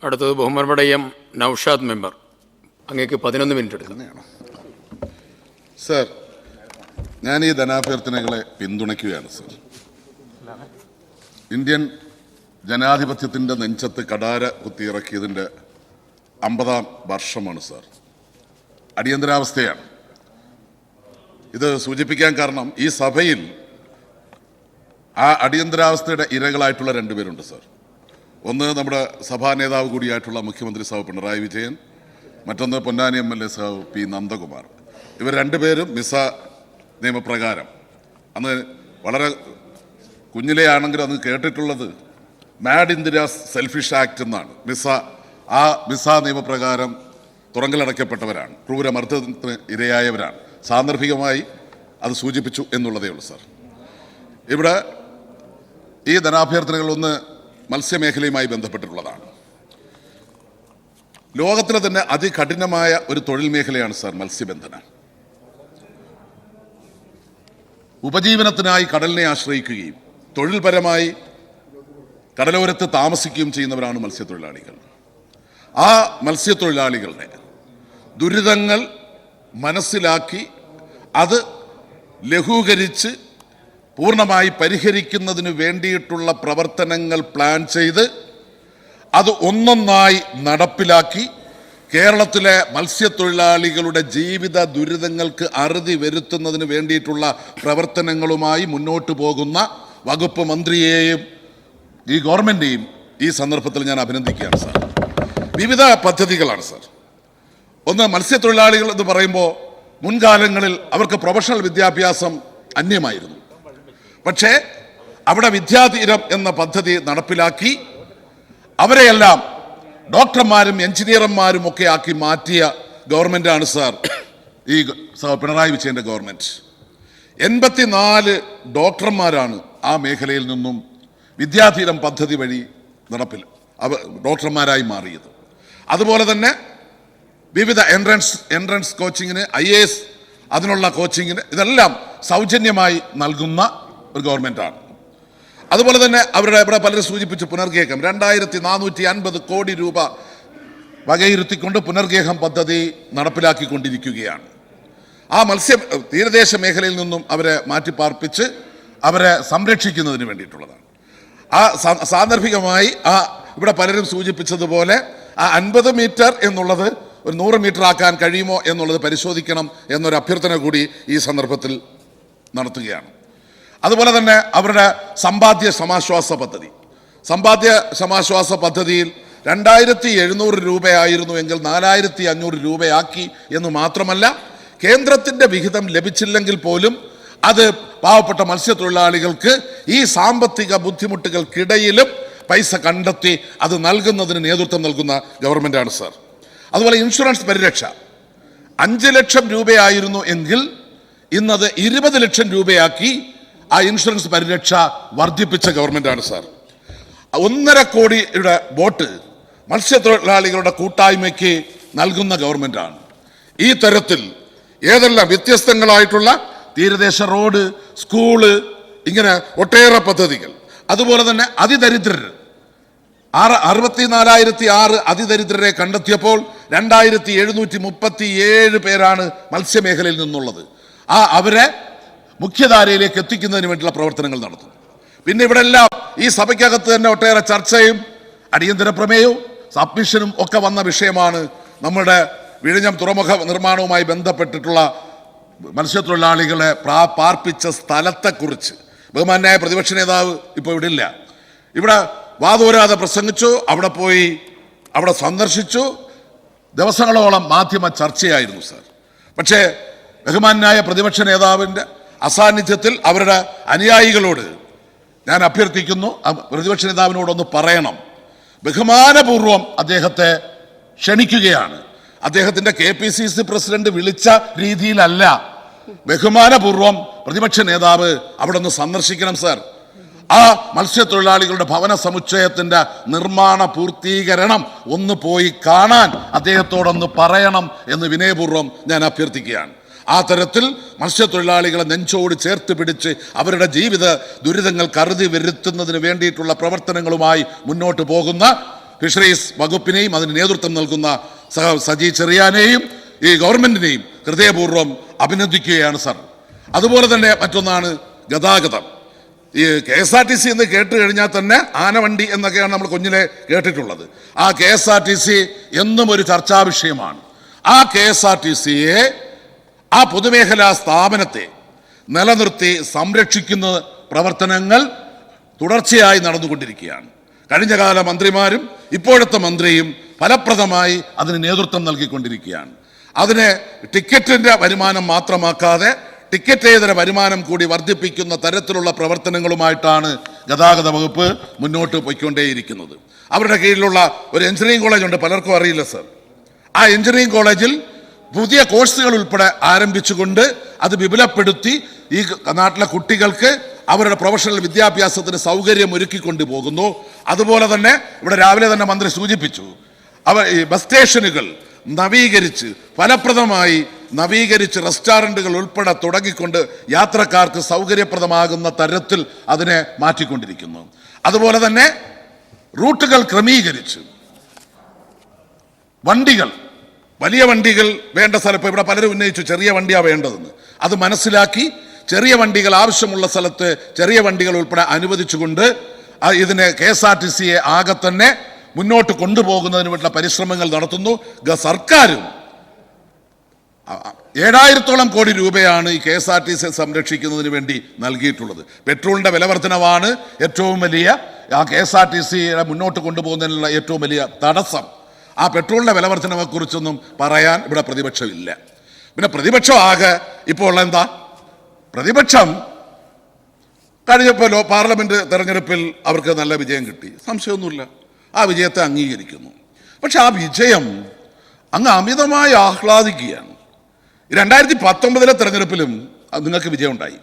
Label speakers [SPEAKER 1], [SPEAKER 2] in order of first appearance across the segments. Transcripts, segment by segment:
[SPEAKER 1] അടുത്തത് ബഹുമാനപ്പെട്ട M Naushad member. അങ്ങേക്ക് 11 മിനിറ്റ് എടുക്കുന്നതാണ്.
[SPEAKER 2] സർ, ഞാൻ ഈ ധനാഭ്യർത്ഥനകളെ പിന്തുണയ്ക്കുകയാണ് സർ. ഇന്ത്യൻ ജനാധിപത്യത്തിൻ്റെ നെഞ്ചത്ത് കടാര കുത്തിയിറക്കിയതിൻ്റെ 50ാം വർഷമാണ് സർ. അടിയന്തരാവസ്ഥയാണ് ഇത് സൂചിപ്പിക്കാൻ കാരണം ഈ സഭയിൽ ആ അടിയന്തരാവസ്ഥയുടെ ഇരകളായിട്ടുള്ള 2 പേരുണ്ട് സർ. ഒന്ന് നമ്മുടെ സഭാ നേതാവ് കൂടിയായിട്ടുള്ള മുഖ്യമന്ത്രി സാഹു പിണറായി വിജയൻ, മറ്റൊന്ന് പൊന്നാനി MLA സാഹു പി നന്ദകുമാർ. ഇവർ 2 പേരും മിസ നിയമപ്രകാരം അന്ന് വളരെ കുഞ്ഞിലെയാണെങ്കിലും അന്ന് കേട്ടിട്ടുള്ളത് മാഡ് ഇന്ദിരാസ് സെൽഫിഷ് ആക്ട് എന്നാണ്. മിസ നിയമപ്രകാരം തുറങ്കലടയ്ക്കപ്പെട്ടവരാണ്, ക്രൂരമർദ്ദനത്തിന് ഇരയായവരാണ്. സാന്ദർഭികമായി അത് സൂചിപ്പിച്ചു എന്നുള്ളതേ ഉള്ളൂ സാർ. ഇവിടെ ഈ ധനാഭ്യർത്ഥനകളൊന്ന് മത്സ്യമേഖലയുമായി ബന്ധപ്പെട്ടിട്ടുള്ളതാണ്. ലോകത്തിലെ തന്നെ അതികഠിനമായ ഒരു തൊഴിൽ മേഖലയാണ് സാർ മത്സ്യബന്ധനം. ഉപജീവനത്തിനായി കടലിനെ ആശ്രയിക്കുകയും തൊഴിൽപരമായി കടലോരത്ത് താമസിക്കുകയും ചെയ്യുന്നവരാണ് മത്സ്യത്തൊഴിലാളികൾ. ആ മത്സ്യത്തൊഴിലാളികളുടെ ദുരിതങ്ങൾ മനസ്സിലാക്കി അത് ലഘൂകരിച്ച് പൂർണ്ണമായി പരിഹരിക്കുന്നതിന് വേണ്ടിയിട്ടുള്ള പ്രവർത്തനങ്ങൾ പ്ലാൻ ചെയ്ത് അത് ഒന്നൊന്നായി നടപ്പിലാക്കി കേരളത്തിലെ മത്സ്യത്തൊഴിലാളികളുടെ ജീവിത ദുരിതങ്ങൾക്ക് അറുതി വരുത്തുന്നതിന് വേണ്ടിയിട്ടുള്ള പ്രവർത്തനങ്ങളുമായി മുന്നോട്ട് പോകുന്ന വകുപ്പ് മന്ത്രിയെയും ഈ ഗവൺമെൻറ്റിനെയും ഈ സന്ദർഭത്തിൽ ഞാൻ അഭിനന്ദിക്കുകയാണ് സാർ. വിവിധ പദ്ധതികളാണ് സാർ. ഒന്ന്, മത്സ്യത്തൊഴിലാളികൾ എന്ന് പറയുമ്പോൾ മുൻകാലങ്ങളിൽ അവർക്ക് പ്രൊഫഷണൽ വിദ്യാഭ്യാസം അന്യമായിരുന്നു. പക്ഷേ അവിടെ വിദ്യാതീരം എന്ന പദ്ധതി നടപ്പിലാക്കി അവരെയെല്ലാം ഡോക്ടർമാരും എഞ്ചിനീയർമാരും ഒക്കെ ആക്കി മാറ്റിയ ഗവൺമെൻറ്റാണ് സാർ ഈ പിണറായി വിജയൻ്റെ ഗവൺമെൻറ്. 84 ഡോക്ടർമാരാണ് ആ മേഖലയിൽ നിന്നും വിദ്യാതീരം പദ്ധതി വഴി ഡോക്ടർമാരായി മാറിയത്. അതുപോലെ തന്നെ വിവിധ എൻട്രൻസ് കോച്ചിങ്ങിന്, IAS അതിനുള്ള കോച്ചിങ്ങിന് ഇതെല്ലാം സൗജന്യമായി നൽകുന്ന ഒരു ഗവൺമെൻറ്റാണ്. അതുപോലെ തന്നെ അവരുടെ ഇവിടെ പലരും സൂചിപ്പിച്ചു പുനർഗേഹം 2450 കോടി രൂപ വകയിരുത്തിക്കൊണ്ട് പുനർഗേഹം പദ്ധതി നടപ്പിലാക്കിക്കൊണ്ടിരിക്കുകയാണ്. ആ തീരദേശ മേഖലയിൽ നിന്നും അവരെ മാറ്റിപ്പാർപ്പിച്ച് അവരെ സംരക്ഷിക്കുന്നതിന് വേണ്ടിയിട്ടുള്ളതാണ്. ആ സാന്ദർഭികമായി ഇവിടെ പലരും സൂചിപ്പിച്ചതുപോലെ ആ 50 മീറ്റർ എന്നുള്ളത് ഒരു 100 മീറ്റർ ആക്കാൻ കഴിയുമോ എന്നുള്ളത് പരിശോധിക്കണം എന്നൊരു അഭ്യർത്ഥന കൂടി ഈ സന്ദർഭത്തിൽ നടത്തുകയാണ്. അതുപോലെ തന്നെ അവരുടെ സമ്പാദ്യ സമാശ്വാസ പദ്ധതിയിൽ 2700 രൂപയായിരുന്നു എങ്കിൽ 4500 രൂപയാക്കി എന്ന് മാത്രമല്ല, കേന്ദ്രത്തിൻ്റെ വിഹിതം ലഭിച്ചില്ലെങ്കിൽ പോലും അത് പാവപ്പെട്ട മത്സ്യത്തൊഴിലാളികൾക്ക് ഈ സാമ്പത്തിക ബുദ്ധിമുട്ടുകൾക്കിടയിലും പൈസ കണ്ടെത്തി അത് നൽകുന്നതിന് നേതൃത്വം നൽകുന്ന ഗവൺമെൻറ്റാണ് സാർ. അതുപോലെ ഇൻഷുറൻസ് പരിരക്ഷ 5 ലക്ഷം രൂപയായിരുന്നു എങ്കിൽ ഇന്നത് 20 ലക്ഷം രൂപയാക്കി ആ ഇൻഷുറൻസ് പരിരക്ഷ വർദ്ധിപ്പിച്ച ഗവൺമെൻറ്റാണ് സാർ. 1.5 കോടിയുടെ ബോട്ട് മത്സ്യത്തൊഴിലാളികളുടെ കൂട്ടായ്മയ്ക്ക് നൽകുന്ന ഗവൺമെൻറ്റാണ്. ഈ തരത്തിൽ ഏതെല്ലാം വ്യത്യസ്തങ്ങളായിട്ടുള്ള തീരദേശ റോഡ്, സ്കൂള്, ഇങ്ങനെ ഒട്ടേറെ പദ്ധതികൾ. അതുപോലെ തന്നെ അതിദരിദ്രർ 64,006 അതിദരിദ്രരെ കണ്ടെത്തിയപ്പോൾ 2737 പേരാണ് മത്സ്യമേഖലയിൽ നിന്നുള്ളത്. അവരെ മുഖ്യധാരയിലേക്ക് എത്തിക്കുന്നതിന് വേണ്ടിയുള്ള പ്രവർത്തനങ്ങൾ നടത്തുന്നു. പിന്നെ ഇവിടെ എല്ലാം ഈ സഭയ്ക്കകത്ത് തന്നെ ഒട്ടേറെ ചർച്ചയും അടിയന്തര പ്രമേയവും സബ്മിഷനും ഒക്കെ വന്ന വിഷയമാണ് നമ്മുടെ വിഴിഞ്ഞം തുറമുഖ നിർമ്മാണവുമായി ബന്ധപ്പെട്ടിട്ടുള്ള മത്സ്യത്തൊഴിലാളികളെ പാർപ്പിച്ച സ്ഥലത്തെക്കുറിച്ച്. ബഹുമാന്യായ പ്രതിപക്ഷ നേതാവ് ഇപ്പോൾ ഇവിടെ ഇല്ല. ഇവിടെ വാതോരാതെ പ്രസംഗിച്ചു, അവിടെ പോയി അവിടെ സന്ദർശിച്ചു, ദിവസങ്ങളോളം മാധ്യമ ചർച്ചയായിരുന്നു സാർ. പക്ഷേ ബഹുമാന്യായ പ്രതിപക്ഷ നേതാവിൻ്റെ അസാന്നിധ്യത്തിൽ അവരുടെ അനുയായികളോട് ഞാൻ അഭ്യർത്ഥിക്കുന്നു, പ്രതിപക്ഷ നേതാവിനോടൊന്ന് പറയണം, ബഹുമാനപൂർവം അദ്ദേഹത്തെ ക്ഷണിക്കുകയാണ്. അദ്ദേഹത്തിൻ്റെ KPCC പ്രസിഡന്റ് വിളിച്ച രീതിയിലല്ല, ബഹുമാനപൂർവം പ്രതിപക്ഷ നേതാവ് അവിടെ ഒന്ന് സന്ദർശിക്കണം സാർ. ആ മത്സ്യത്തൊഴിലാളികളുടെ ഭവന സമുച്ചയത്തിൻ്റെ നിർമ്മാണ പൂർത്തീകരണം ഒന്ന് പോയി കാണാൻ അദ്ദേഹത്തോടൊന്ന് പറയണം എന്ന് വിനയപൂർവ്വം ഞാൻ അഭ്യർത്ഥിക്കുകയാണ്. ആ തരത്തിൽ മത്സ്യത്തൊഴിലാളികളെ നെഞ്ചോട് ചേർത്ത് പിടിച്ച് അവരുടെ ജീവിത ദുരിതങ്ങൾ കരുതി വരുത്തുന്നതിന് വേണ്ടിയിട്ടുള്ള പ്രവർത്തനങ്ങളുമായി മുന്നോട്ട് പോകുന്ന ഫിഷറീസ് വകുപ്പിനെയും അതിന് നേതൃത്വം നൽകുന്ന സജി ചെറിയാനെയും ഈ ഗവൺമെന്റിനെയും ഹൃദയപൂർവ്വം അഭിനന്ദിക്കുകയാണ് സർ. അതുപോലെ തന്നെ മറ്റൊന്നാണ് ഗതാഗതം. ഈ KSRTC എന്ന് കേട്ട് കഴിഞ്ഞാൽ തന്നെ ആനവണ്ടി എന്നൊക്കെയാണ് നമ്മൾ കുഞ്ഞിലെ കേട്ടിട്ടുള്ളത്. ആ KSRTC എന്നും ഒരു ചർച്ചാ വിഷയമാണ്. ആ KSRTCയെ, ആ പൊതുമേഖലാ സ്ഥാപനത്തെ നിലനിർത്തി സംരക്ഷിക്കുന്ന പ്രവർത്തനങ്ങൾ തുടർച്ചയായി നടന്നുകൊണ്ടിരിക്കുകയാണ്. കഴിഞ്ഞ കാല മന്ത്രിമാരും ഇപ്പോഴത്തെ മന്ത്രിയും ഫലപ്രദമായി അതിന് നേതൃത്വം നൽകിക്കൊണ്ടിരിക്കുകയാണ്. അതിനെ ടിക്കറ്റിന്റെ വരുമാനം മാത്രമാക്കാതെ ടിക്കറ്റേതര വരുമാനം കൂടി വർദ്ധിപ്പിക്കുന്ന തരത്തിലുള്ള പ്രവർത്തനങ്ങളുമായിട്ടാണ് ഗതാഗത വകുപ്പ് മുന്നോട്ട് പോയിക്കൊണ്ടേയിരിക്കുന്നത്. അവരുടെ കീഴിലുള്ള ഒരു എഞ്ചിനീയറിംഗ് കോളേജ് ഉണ്ട്, പലർക്കും അറിയില്ല സർ. ആ എഞ്ചിനീയറിംഗ് കോളേജിൽ പുതിയ കോഴ്സുകൾ ഉൾപ്പെടെ ആരംഭിച്ചുകൊണ്ട് അത് വിപുലപ്പെടുത്തി ഈ നാട്ടിലെ കുട്ടികൾക്ക് അവരുടെ പ്രൊഫഷണൽ വിദ്യാഭ്യാസത്തിന് സൗകര്യം ഒരുക്കിക്കൊണ്ടു പോകുന്നു. അതുപോലെ തന്നെ ഇവിടെ രാവിലെ തന്നെ മന്ത്രി സൂചിപ്പിച്ചു, ഈ ബസ് സ്റ്റേഷനുകൾ നവീകരിച്ച് ഫലപ്രദമായി നവീകരിച്ച് റെസ്റ്റോറൻറ്റുകൾ ഉൾപ്പെടെ തുടങ്ങിക്കൊണ്ട് യാത്രക്കാർക്ക് സൗകര്യപ്രദമാകുന്ന തരത്തിൽ അതിനെ മാറ്റിക്കൊണ്ടിരിക്കുന്നു. അതുപോലെ തന്നെ റൂട്ടുകൾ ക്രമീകരിച്ച് വണ്ടികൾ, വലിയ വണ്ടികൾ വേണ്ട സ്ഥലം, ഇപ്പോൾ ഇവിടെ പലരും ഉന്നയിച്ചു ചെറിയ വണ്ടിയാണ് വേണ്ടതെന്ന്. അത് മനസ്സിലാക്കി ചെറിയ വണ്ടികൾ ആവശ്യമുള്ള സ്ഥലത്ത് ചെറിയ വണ്ടികൾ ഉൾപ്പെടെ അനുവദിച്ചുകൊണ്ട് ഇതിനെ KSRTCയെ ആകെ തന്നെ മുന്നോട്ട് കൊണ്ടുപോകുന്നതിന് വേണ്ടിയുള്ള പരിശ്രമങ്ങൾ നടത്തുന്നു. സർക്കാരും 7000-ഓളം കോടി രൂപയാണ് ഈ KSRTC സംരക്ഷിക്കുന്നതിന് വേണ്ടി നൽകിയിട്ടുള്ളത്. പെട്രോളിന്റെ വില വർധനവാണ് ഏറ്റവും വലിയ ആ KSRTCയെ മുന്നോട്ട് കൊണ്ടുപോകുന്നതിനുള്ള ഏറ്റവും വലിയ തടസ്സം. ആ പെട്രോളിന്റെ വില വർധനവെക്കുറിച്ചൊന്നും പറയാൻ ഇവിടെ പ്രതിപക്ഷമില്ല. പിന്നെ പ്രതിപക്ഷം ആകെ ഇപ്പോൾ എന്താ, പ്രതിപക്ഷം കഴിഞ്ഞപ്പോൾ പാർലമെന്റ് തെരഞ്ഞെടുപ്പിൽ അവർക്ക് നല്ല വിജയം കിട്ടി, സംശയമൊന്നുമില്ല, ആ വിജയത്തെ അംഗീകരിക്കുന്നു. പക്ഷെ ആ വിജയം അങ്ങ് അമിതമായി ആഹ്ലാദിക്കുകയാണ്. 2019 തെരഞ്ഞെടുപ്പിലും നിങ്ങൾക്ക് വിജയം ഉണ്ടായി.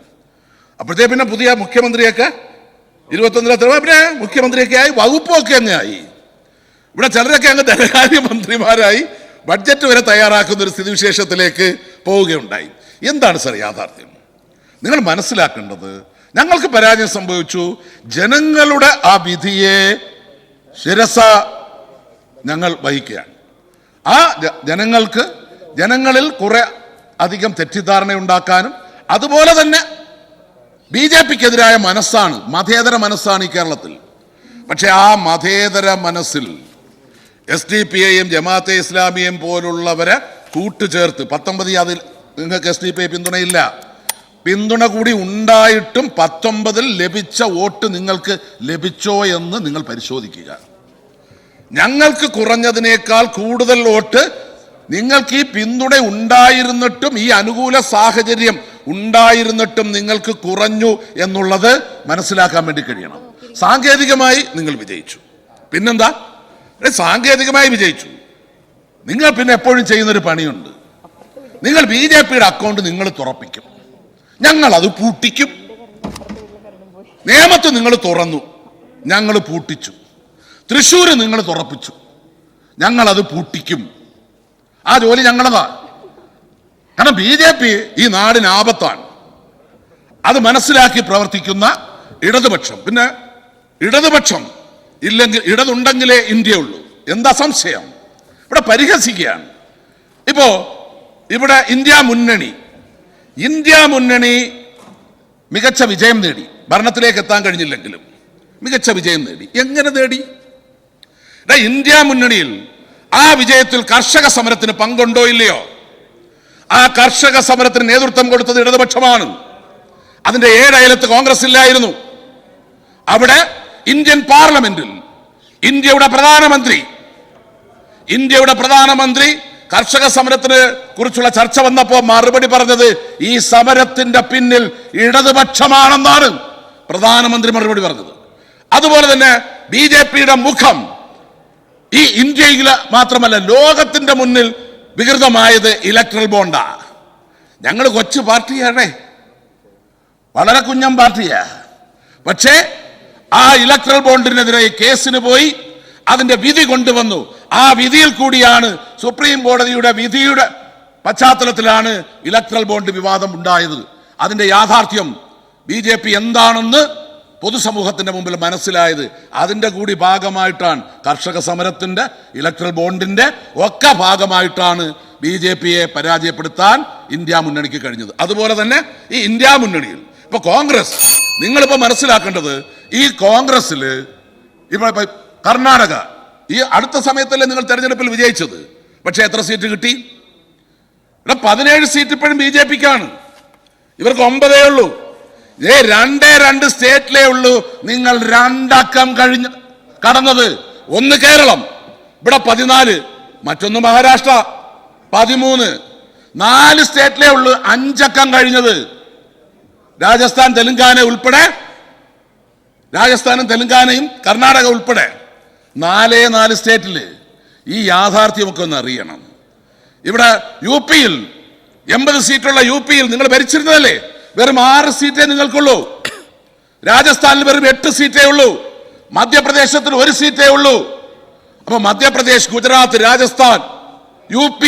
[SPEAKER 2] അപ്പോഴത്തേ പിന്നെ പുതിയ മുഖ്യമന്ത്രിയൊക്കെ 21 പിന്നെ മുഖ്യമന്ത്രിയൊക്കെ ആയി, വകുപ്പൊക്കെ അങ്ങ് ആയി. ഇവിടെ ചിലരൊക്കെ അങ്ങ് ധനകാര്യ മന്ത്രിമാരായി ബഡ്ജറ്റ് വരെ തയ്യാറാക്കുന്ന ഒരു സ്ഥിതിവിശേഷത്തിലേക്ക് പോവുകയുണ്ടായി. എന്താണ് സർ യാഥാർത്ഥ്യം? നിങ്ങൾ മനസ്സിലാക്കേണ്ടത്, ഞങ്ങൾക്ക് പരാജയം സംഭവിച്ചു. ജനങ്ങളുടെ ആ വിധിയെ ശിരസ ഞങ്ങൾ വഹിക്കുകയാണ്. ആ ജനങ്ങളിൽ കുറെ അധികം തെറ്റിദ്ധാരണ ഉണ്ടാക്കാനും അതുപോലെ തന്നെ BJPക്കെതിരായ മനസ്സാണ്, മതേതര മനസ്സാണ് ഈ കേരളത്തിൽ. പക്ഷെ ആ മതേതര മനസ്സിൽ SDPIയും ജമാഅത്തെ ഇസ്ലാമിയും പോലുള്ളവരെ കൂട്ടുചേർത്ത് 19 അതിൽ നിങ്ങൾക്ക് SDPI പിന്തുണയില്ല, പിന്തുണ കൂടി ഉണ്ടായിട്ടും 19 ലഭിച്ച വോട്ട് നിങ്ങൾക്ക് ലഭിച്ചോ എന്ന് നിങ്ങൾ പരിശോധിക്കുക. ഞങ്ങൾക്ക് കുറഞ്ഞതിനേക്കാൾ കൂടുതൽ വോട്ട് നിങ്ങൾക്ക് ഈ പിന്തുണ ഉണ്ടായിരുന്നിട്ടും, ഈ അനുകൂല സാഹചര്യം ഉണ്ടായിരുന്നിട്ടും നിങ്ങൾക്ക് കുറഞ്ഞു എന്നുള്ളത് മനസ്സിലാക്കാൻ വേണ്ടി കഴിയണം. സാങ്കേതികമായി നിങ്ങൾ വിജയിച്ചു. പിന്നെന്താ, സാങ്കേതികമായി വിജയിച്ചു. നിങ്ങൾ പിന്നെ എപ്പോഴും ചെയ്യുന്നൊരു പണിയുണ്ട്, നിങ്ങൾ BJPയുടെ അക്കൗണ്ട് നിങ്ങൾ തുറപ്പിക്കും, ഞങ്ങൾ അത് പൂട്ടിക്കും. നേമത്ത് നിങ്ങൾ തുറന്നു, ഞങ്ങൾ പൂട്ടിച്ചു. തൃശ്ശൂർ നിങ്ങൾ തുറപ്പിച്ചു, ഞങ്ങൾ അത് പൂട്ടിക്കും. ആ ജോലി ഞങ്ങളതാ. കാരണം BJP ഈ നാടിന് ആപത്താണ്. അത് മനസ്സിലാക്കി പ്രവർത്തിക്കുന്ന ഇടതുപക്ഷം, പിന്നെ ഇടതുപക്ഷം ഇല്ലെങ്കിൽ ഇടതുണ്ടെങ്കിലേ ഇന്ത്യ ഉള്ളൂ, എന്താ സംശയം? ഇവിടെ പരിഹസിക്കുകയാണ്. ഇപ്പോ ഇവിടെ ഇന്ത്യ മുന്നണി മികച്ച വിജയം നേടി, ഭരണത്തിലേക്ക് എത്താൻ കഴിഞ്ഞില്ലെങ്കിലും മികച്ച വിജയം നേടി. എങ്ങനെ നേടി? ഇന്ത്യ മുന്നണിയിൽ ആ വിജയത്തിൽ കർഷക സമരത്തിന് പങ്കുണ്ടോ ഇല്ലയോ? ആ കർഷക സമരത്തിന് നേതൃത്വം കൊടുത്തത് ഇടതുപക്ഷമാണ്. അതിന്റെ 7 അയലത്ത് കോൺഗ്രസ് ഇല്ലായിരുന്നു. അവിടെ ഇന്ത്യൻ പാർലമെന്റിൽ ഇന്ത്യയുടെ പ്രധാനമന്ത്രി കർഷക സമരത്തിന് കുറിച്ചുള്ള ചർച്ച വന്നപ്പോൾ മറുപടി പറഞ്ഞത് ഈ സമരത്തിന്റെ പിന്നിൽ ഇടതുപക്ഷമാണെന്നാണ് പ്രധാനമന്ത്രി മറുപടി പറഞ്ഞത്. അതുപോലെ തന്നെ BJPയുടെ മുഖം ഈ ഇന്ത്യയിൽ മാത്രമല്ല ലോകത്തിന്റെ മുന്നിൽ വികൃതമായത് ഇലക്ട്രൽ ബോണ്ടാ. ഞങ്ങൾ കൊച്ചു പാർട്ടിയാണേ, വളരെ കുഞ്ഞൻ പാർട്ടിയാ. പക്ഷേ ആ ഇലക്ട്രൽ ബോണ്ടിനെതിരെ കേസിന് പോയി അതിന്റെ വിധി കൊണ്ടുവന്നു. ആ വിധിയിൽ കൂടിയാണ്, സുപ്രീം കോടതിയുടെ വിധിയുടെ പശ്ചാത്തലത്തിലാണ് ഇലക്ട്രൽ ബോണ്ട് വിവാദം ഉണ്ടായത്. അതിന്റെ യാഥാർത്ഥ്യം BJP എന്താണെന്ന് പൊതുസമൂഹത്തിന്റെ മുമ്പിൽ മനസ്സിലായത്. അതിന്റെ കൂടി ഭാഗമായിട്ടാണ് കർഷക സമരത്തിന്റെ, ഇലക്ട്രൽ ബോണ്ടിന്റെ ഒക്കെ ഭാഗമായിട്ടാണ് BJPയെ പരാജയപ്പെടുത്താൻ ഇന്ത്യ മുന്നണിക്ക് കഴിഞ്ഞത്. അതുപോലെ തന്നെ ഈ ഇന്ത്യ മുന്നണിയിൽ ഇപ്പൊ കോൺഗ്രസ്, നിങ്ങളിപ്പോ മനസ്സിലാക്കേണ്ടത്, ഈ കോൺഗ്രസ്സിൽ ഇപ്പൊ കർണാടക ഈ അടുത്ത സമയത്തല്ലേ നിങ്ങൾ തെരഞ്ഞെടുപ്പിൽ വിജയിച്ചത്, പക്ഷെ എത്ര സീറ്റ് കിട്ടി? ഇവിടെ 17 സീറ്റ് ഇപ്പോഴും BJPക്കാണ്. ഇവർക്ക് 9 ഉള്ളൂ. 2 സ്റ്റേറ്റിലേ ഉള്ളൂ നിങ്ങൾ 2 അക്കം കടന്നത്. ഒന്ന് കേരളം, ഇവിടെ 14, മറ്റൊന്ന് മഹാരാഷ്ട്ര 13. 4 സ്റ്റേറ്റിലേ ഉള്ളൂ 5 അക്കം കഴിഞ്ഞത്. രാജസ്ഥാൻ, തെലങ്കാന ഉൾപ്പെടെ, രാജസ്ഥാനും തെലങ്കാനയും കർണാടക ഉൾപ്പെടെ 4 സ്റ്റേറ്റിൽ. ഈ യാഥാർത്ഥ്യമൊക്കെ ഒന്ന് അറിയണം. ഇവിടെ UPയിൽ 80 സീറ്റുള്ള UPയിൽ നിങ്ങൾ ഭരിച്ചിരുന്നതല്ലേ, വെറും 6 സീറ്റേ നിങ്ങൾക്കുള്ളൂ. രാജസ്ഥാനിൽ വെറും 8 സീറ്റേ ഉള്ളൂ. മധ്യപ്രദേശത്തിൽ 1 സീറ്റേ ഉള്ളൂ. അപ്പൊ മധ്യപ്രദേശ്, ഗുജറാത്ത്, രാജസ്ഥാൻ, UP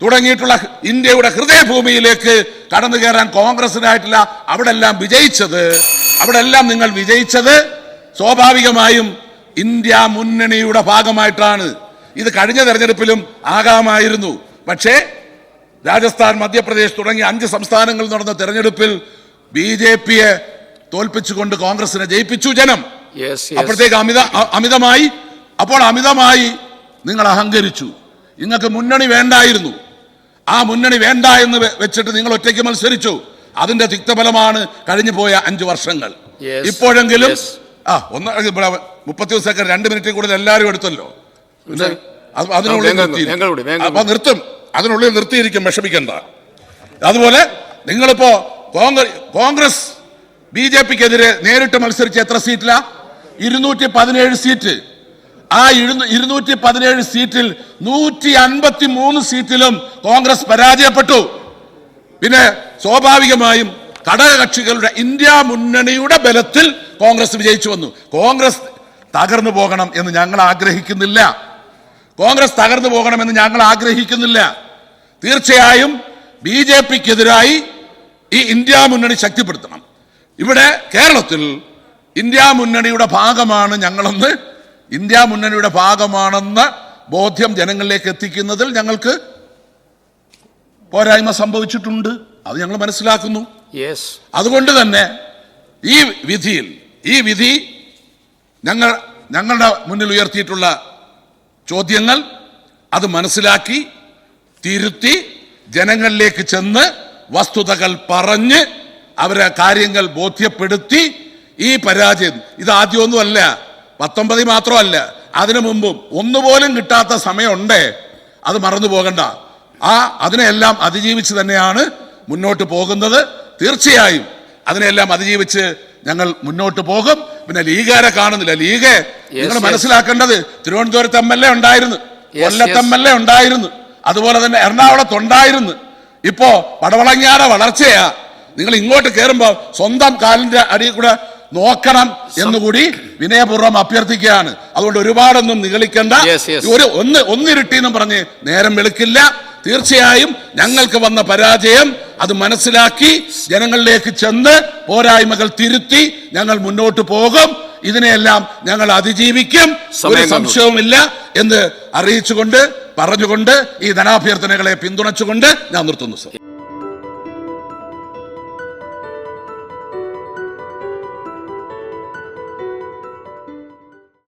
[SPEAKER 2] തുടങ്ങിയിട്ടുള്ള ഇന്ത്യയുടെ ഹൃദയഭൂമിയിലേക്ക് കടന്നു കയറാൻ കോൺഗ്രസിനായിട്ടില്ല. അവിടെ എല്ലാം നിങ്ങൾ വിജയിച്ചത് സ്വാഭാവികമായും ഇന്ത്യ മുന്നണിയുടെ ഭാഗമായിട്ടാണ്. ഇത് കഴിഞ്ഞ തെരഞ്ഞെടുപ്പിലും ആകാമായിരുന്നു. പക്ഷേ രാജസ്ഥാൻ, മധ്യപ്രദേശ് തുടങ്ങിയ 5 സംസ്ഥാനങ്ങളിൽ നടന്ന തെരഞ്ഞെടുപ്പിൽ BJPയെ തോൽപ്പിച്ചുകൊണ്ട് കോൺഗ്രസിനെ ജയിപ്പിച്ചു ജനം. അപ്പോഴത്തേക്ക് അമിതമായി നിങ്ങൾ അഹങ്കരിച്ചു. നിങ്ങൾക്ക് മുന്നണി വേണ്ടായിരുന്നു. ആ മുന്നണി വേണ്ട എന്ന് വെച്ചിട്ട് നിങ്ങൾ ഒറ്റയ്ക്ക് മത്സരിച്ചു. അതിന്റെ തിക്തഫലമാണ് കഴിഞ്ഞു പോയ 5 വർഷങ്ങൾ. ഇപ്പോഴെങ്കിലും 30 സെക്കൻഡ് 2 മിനിറ്റ് കൂടുതൽ എല്ലാവരും എടുത്തല്ലോ. അതിനുള്ളിൽ നിർത്തിയിരിക്കും, വിഷമിക്കണ്ട. അതുപോലെ നിങ്ങളിപ്പോ കോൺഗ്രസ് BJPക്കെതിരെ നേരിട്ട് മത്സരിച്ച എത്ര സീറ്റിലാ? 217 സീറ്റ്. ആ 217 സീറ്റിൽ 153 സീറ്റിലും കോൺഗ്രസ് പരാജയപ്പെട്ടു. പിന്നെ സ്വാഭാവികമായും ഘടകകക്ഷികളുടെ ഇന്ത്യ മുന്നണിയുടെ ബലത്തിൽ കോൺഗ്രസ് വിജയിച്ചു വന്നു. കോൺഗ്രസ് തകർന്നു പോകണം എന്ന് ഞങ്ങൾ ആഗ്രഹിക്കുന്നില്ല. തീർച്ചയായും BJPക്കെതിരായി ഈ ഇന്ത്യ മുന്നണി ശക്തിപ്പെടുത്തണം. ഇവിടെ കേരളത്തിൽ ഇന്ത്യ മുന്നണിയുടെ ഭാഗമാണെന്ന ബോധ്യം ജനങ്ങളിലേക്ക് എത്തിക്കുന്നതിൽ ഞങ്ങൾക്ക് പോരായ്മ സംഭവിച്ചിട്ടുണ്ട്. അത് ഞങ്ങൾ മനസ്സിലാക്കുന്നു. അതുകൊണ്ട് തന്നെ ഈ വിധി ഞങ്ങളുടെ മുന്നിൽ ഉയർത്തിയിട്ടുള്ള ചോദ്യങ്ങൾ അത് മനസ്സിലാക്കി തിരുത്തി ജനങ്ങളിലേക്ക് ചെന്ന് വസ്തുതകൾ പറഞ്ഞ് അവരെ കാര്യങ്ങൾ ബോധ്യപ്പെടുത്തി ഈ പരാജയം ഇത് ആദ്യമൊന്നുമല്ല, 19 മാത്രമല്ല, അതിനു മുമ്പും ഒന്നുപോലും കിട്ടാത്ത സമയമുണ്ടേ, അത് മറന്നു പോകണ്ട. അതിനെല്ലാം അതിജീവിച്ച് തന്നെയാണ് മുന്നോട്ട് പോകുന്നത്. തീർച്ചയായും അതിനെല്ലാം അതിജീവിച്ച് ഞങ്ങൾ മുന്നോട്ട് പോകും. പിന്നെ ലീഗുകാരെ കാണുന്നില്ല. ലീഗ് നിങ്ങൾ മനസ്സിലാക്കേണ്ടത്, തിരുവനന്തപുരത്ത് MLA ഉണ്ടായിരുന്നു, കൊല്ലത്ത് MLA ഉണ്ടായിരുന്നു, അതുപോലെ തന്നെ എറണാകുളത്തുണ്ടായിരുന്നു. ഇപ്പോ പടവളങ്ങാടെ വളർച്ചയാ. നിങ്ങൾ ഇങ്ങോട്ട് കയറുമ്പോ സ്വന്തം കാലിന്റെ അടിയിൽ കൂടെ നോക്കണം എന്നുകൂടി വിനയപൂർവ്വം അഭ്യർത്ഥിക്കുകയാണ്. അതുകൊണ്ട് ഒരുപാടൊന്നും നിഗളിക്കണ്ട. ഒന്നിരുട്ടിന്നും പറഞ്ഞ് നേരം വെളുക്കില്ല. തീർച്ചയായും ഞങ്ങൾക്ക് വന്ന പരാജയം അത് മനസ്സിലാക്കി ജനങ്ങളിലേക്ക് ചെന്ന് പോരായ്മകൾ തിരുത്തി ഞങ്ങൾ മുന്നോട്ട് പോകും. ഇതിനെയെല്ലാം ഞങ്ങൾ അതിജീവിക്കും, ഒരു സംശയവുമില്ല എന്ന് അറിയിച്ചുകൊണ്ട് പറഞ്ഞുകൊണ്ട് ഈ ധനാഭ്യർത്ഥനകളെ പിന്തുണച്ചുകൊണ്ട് ഞാൻ നിർത്തുന്നു സർ.